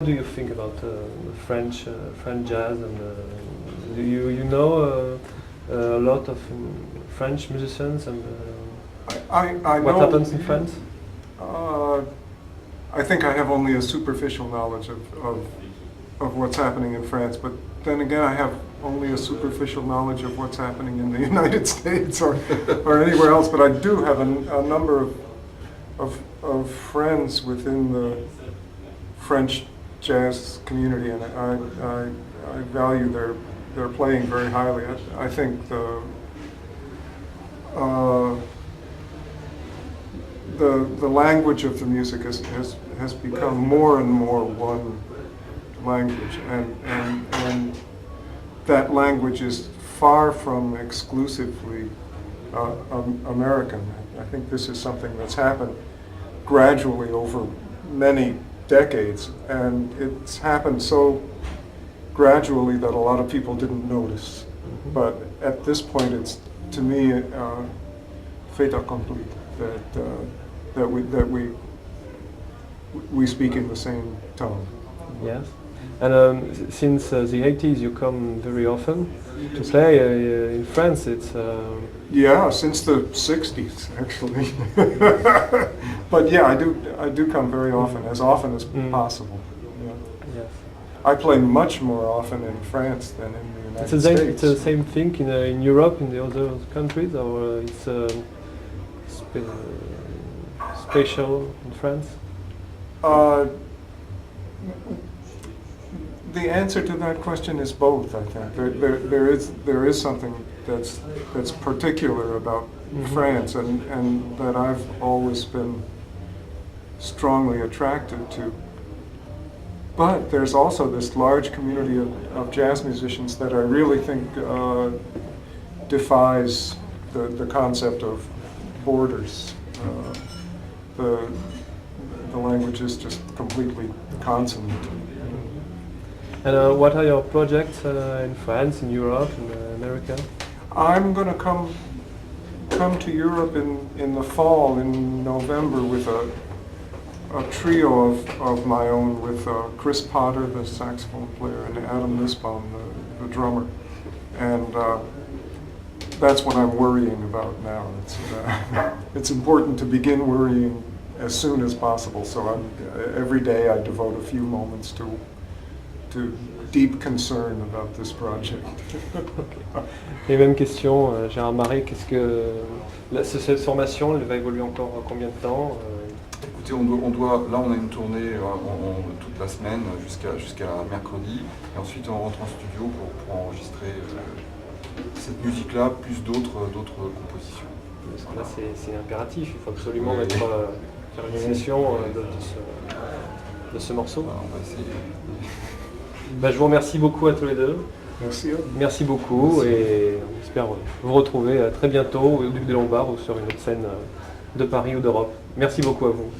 What do you think about French jazz, and do you know a lot of French musicians, and I what know, happens in France? I think I have only a superficial knowledge of what's happening in France, but then again I have only a superficial knowledge of what's happening in the United States or anywhere else, but I do have a number of friends within the French jazz community, and I value their playing very highly. I think the language of the music has become more and more one language, and that language is far from exclusively American. I think this is something that's happened gradually over many decades, and it's happened so gradually that a lot of people didn't notice. But at this point, it's, to me, fait accompli that we speak in the same tone. Yes. And since the 80s, you come very often to play in France. It's yeah, since the 60s actually. But yeah, I do come very often as possible. Yeah. Yes. I play much more often in France than in the United States. It's the same thing in Europe, in the other countries, or it's special in France? The answer to that question is both. I think there is something that's particular about France, and that I've always been strongly attracted to. But there's also this large community of jazz musicians that I really think defies the concept of borders. The language is just completely consonant. And what are your projects in France, in Europe, in America? I'm going to come to Europe in the fall, in November, with a trio of my own, with Chris Potter, the saxophone player, and Adam Nussbaum, the drummer. And that's what I'm worrying about now. It's important to begin worrying as soon as possible. So every day I devote a few moments to deep concern about this project. Et même question, Gérard Marais, qu'est-ce que cette formation, elle va évoluer encore combien de temps? Écoutez, là on a une tournée toute la semaine jusqu'à mercredi, et ensuite on rentre en studio pour enregistrer cette musique-là, plus d'autres compositions. Là c'est impératif, il faut absolument faire une session de ce morceau. On va essayer. Je vous remercie beaucoup à tous les deux. Merci. Merci beaucoup. Merci. Et on espère vous retrouver très bientôt au Duc des Lombards ou sur une autre scène de Paris ou d'Europe. Merci beaucoup à vous.